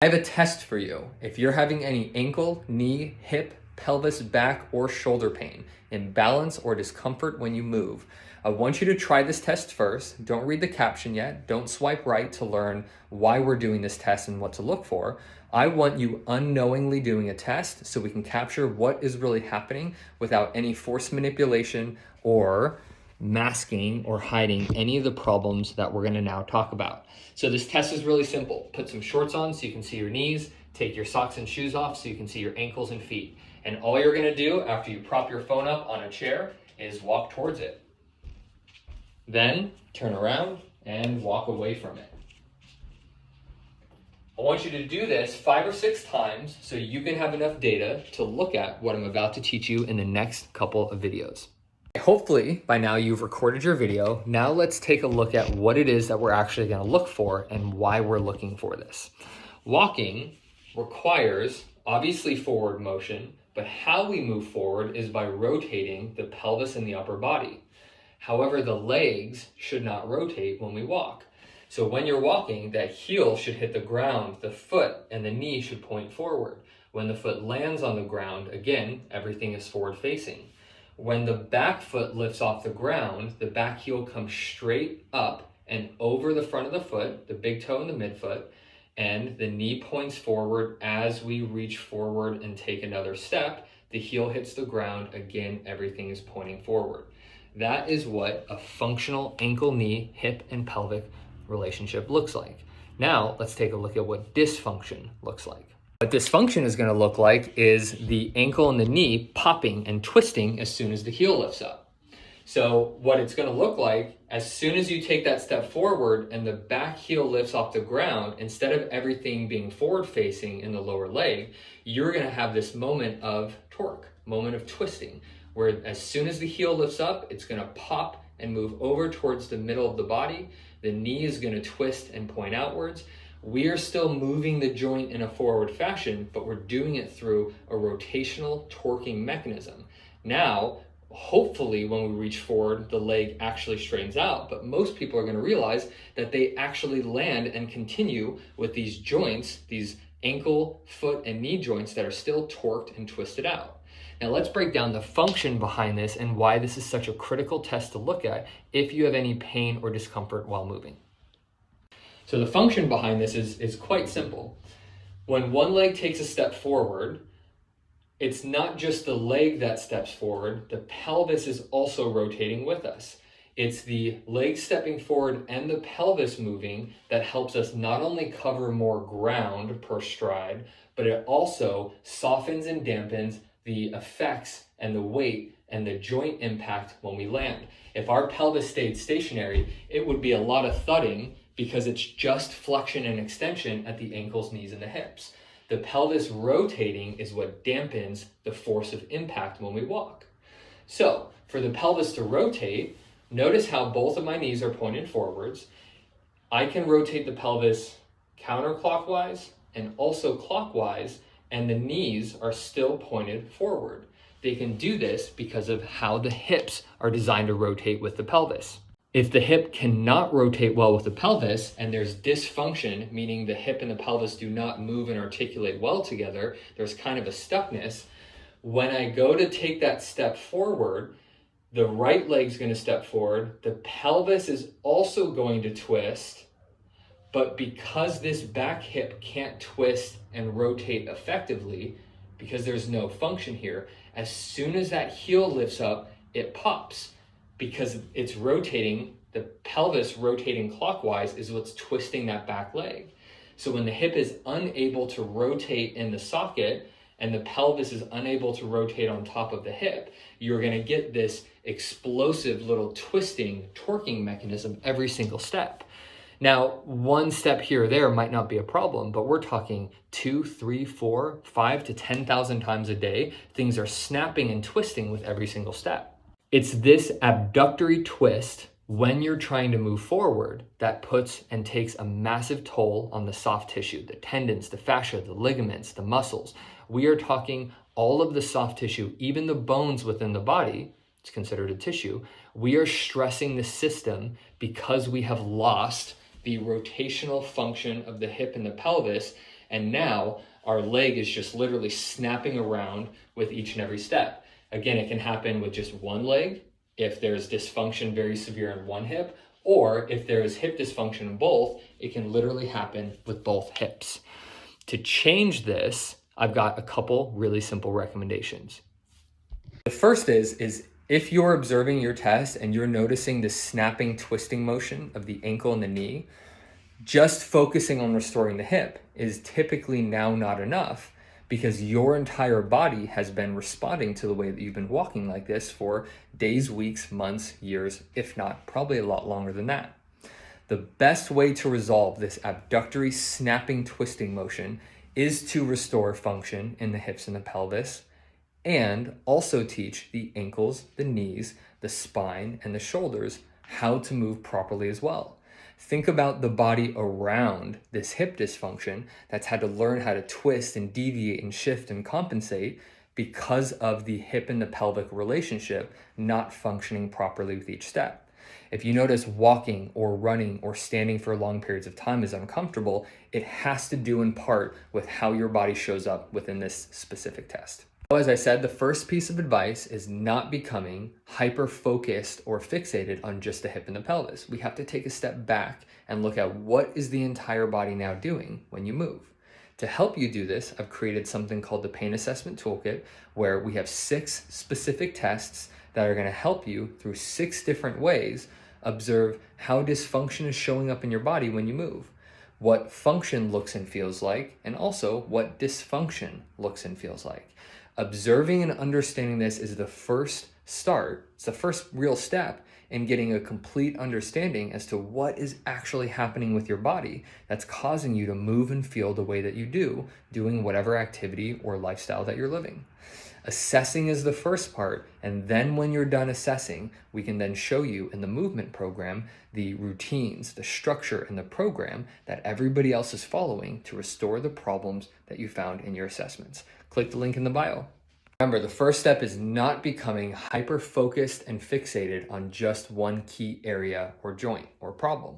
I have a test for you. If you're having any ankle, knee, hip, pelvis, back, or shoulder pain, imbalance, or discomfort when you move, I want you to try this test first. Don't read the caption yet. Don't swipe right to learn why we're doing this test and what to look for. I want you unknowingly doing a test so we can capture what is really happening without any forced manipulation or masking or hiding any of the problems that we're gonna now talk about. So this test is really simple. Put some shorts on so you can see your knees, take your socks and shoes off so you can see your ankles and feet. And all you're gonna do after you prop your phone up on a chair is walk towards it. Then turn around and walk away from it. I want you to do this 5 or 6 times so you can have enough data to look at what I'm about to teach you in the next couple of videos. Hopefully by now you've recorded your video. Now let's take a look at what it is that we're actually going to look for and why we're looking for this. Walking requires obviously forward motion, but how we move forward is by rotating the pelvis and the upper body. However, the legs should not rotate when we walk. So when you're walking, that heel should hit the ground, the foot and the knee should point forward. When the foot lands on the ground, again, everything is forward facing. When the back foot lifts off the ground, the back heel comes straight up and over the front of the foot, the big toe and the midfoot, and the knee points forward as we reach forward and take another step. The heel hits the ground. Again, everything is pointing forward. That is what a functional ankle, knee, hip, and pelvic relationship looks like. Now, let's take a look at what dysfunction looks like. What dysfunction is going to look like is the ankle and the knee popping and twisting as soon as the heel lifts up. So what it's going to look like, as soon as you take that step forward and the back heel lifts off the ground, instead of everything being forward facing in the lower leg, you're going to have this moment of torque, moment of twisting, where as soon as the heel lifts up, it's going to pop and move over towards the middle of the body. The knee is going to twist and point outwards. We are still moving the joint in a forward fashion, but we're doing it through a rotational torquing mechanism. Now, hopefully when we reach forward, the leg actually straightens out, but most people are going to realize that they actually land and continue with these joints, these ankle, foot, and knee joints that are still torqued and twisted out. Now let's break down the function behind this and why this is such a critical test to look at if you have any pain or discomfort while moving. So the function behind this is quite simple. When one leg takes a step forward, it's not just the leg that steps forward, the pelvis is also rotating with us. It's the leg stepping forward and the pelvis moving that helps us not only cover more ground per stride, but it also softens and dampens the effects and the weight and the joint impact when we land. If our pelvis stayed stationary, it would be a lot of thudding because it's just flexion and extension at the ankles, knees, and the hips. The pelvis rotating is what dampens the force of impact when we walk. So for the pelvis to rotate, notice how both of my knees are pointed forwards. I can rotate the pelvis counterclockwise and also clockwise, and the knees are still pointed forward. They can do this because of how the hips are designed to rotate with the pelvis. If the hip cannot rotate well with the pelvis and there's dysfunction, meaning the hip and the pelvis do not move and articulate well together, there's kind of a stuckness. When I go to take that step forward, the right leg's going to step forward. The pelvis is also going to twist, but because this back hip can't twist and rotate effectively, because there's no function here, as soon as that heel lifts up, it pops. Because it's rotating, the pelvis rotating clockwise is what's twisting that back leg. So when the hip is unable to rotate in the socket and the pelvis is unable to rotate on top of the hip, you're going to get this explosive little twisting, torquing mechanism every single step. Now, one step here or there might not be a problem, but we're talking 2, 3, 4, 5 to 10,000 times a day. Things are snapping and twisting with every single step. It's this abductory twist when you're trying to move forward that puts and takes a massive toll on the soft tissue, the tendons, the fascia, the ligaments, the muscles. We are talking all of the soft tissue, even the bones within the body, it's considered a tissue. We are stressing the system because we have lost the rotational function of the hip and the pelvis, And now our leg is just literally snapping around with each and every step. Again, it can happen with just one leg if there's dysfunction very severe in one hip, or if there is hip dysfunction in both, it can literally happen with both hips. To change this, I've got a couple really simple recommendations. The first is if you're observing your test and you're noticing the snapping, twisting motion of the ankle and the knee, just focusing on restoring the hip is typically now not enough, because your entire body has been responding to the way that you've been walking like this for days, weeks, months, years, if not probably a lot longer than that. The best way to resolve this abductory snapping, twisting motion is to restore function in the hips and the pelvis, and also teach the ankles, the knees, the spine, and the shoulders how to move properly as well. Think about the body around this hip dysfunction that's had to learn how to twist and deviate and shift and compensate because of the hip and the pelvic relationship not functioning properly with each step. If you notice walking or running or standing for long periods of time is uncomfortable, it has to do in part with how your body shows up within this specific test. As I said, the first piece of advice is not becoming hyper-focused or fixated on just the hip and the pelvis. We have to take a step back and look at what is the entire body now doing when you move. To help you do this, I've created something called the Pain Assessment Toolkit, where we have 6 specific tests that are going to help you through 6 different ways observe how dysfunction is showing up in your body when you move, what function looks and feels like, and also what dysfunction looks and feels like. Observing and understanding this is the first start. It's the first real step in getting a complete understanding as to what is actually happening with your body that's causing you to move and feel the way that you do, doing whatever activity or lifestyle that you're living. Assessing is the first part, and then when you're done assessing, we can then show you in the movement program the routines, the structure, and the program that everybody else is following to restore the problems that you found in your assessments. Click the link in the bio. Remember, the first step is not becoming hyper-focused and fixated on just one key area or joint or problem.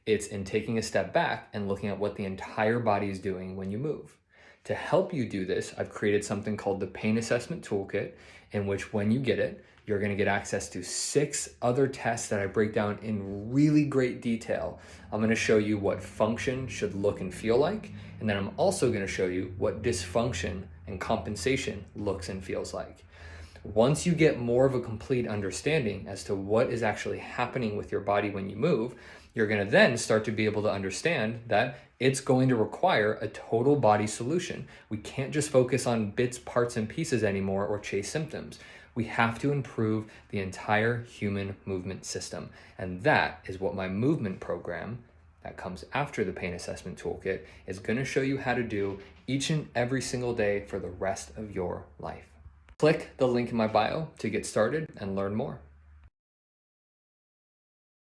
It's in taking a step back and looking at what the entire body is doing when you move. To help you do this, I've created something called the Pain Assessment Toolkit, in which when you get it, you're going to get access to 6 other tests that I break down in really great detail. I'm going to show you what function should look and feel like, and then I'm also going to show you what dysfunction and compensation looks and feels like. Once you get more of a complete understanding as to what is actually happening with your body when you move, you're going to then start to be able to understand that it's going to require a total body solution. We can't just focus on bits, parts, and pieces anymore or chase symptoms. We have to improve the entire human movement system. And that is what my movement program that comes after the Pain Assessment Toolkit is going to show you how to do each and every single day for the rest of your life. Click the link in my bio to get started and learn more.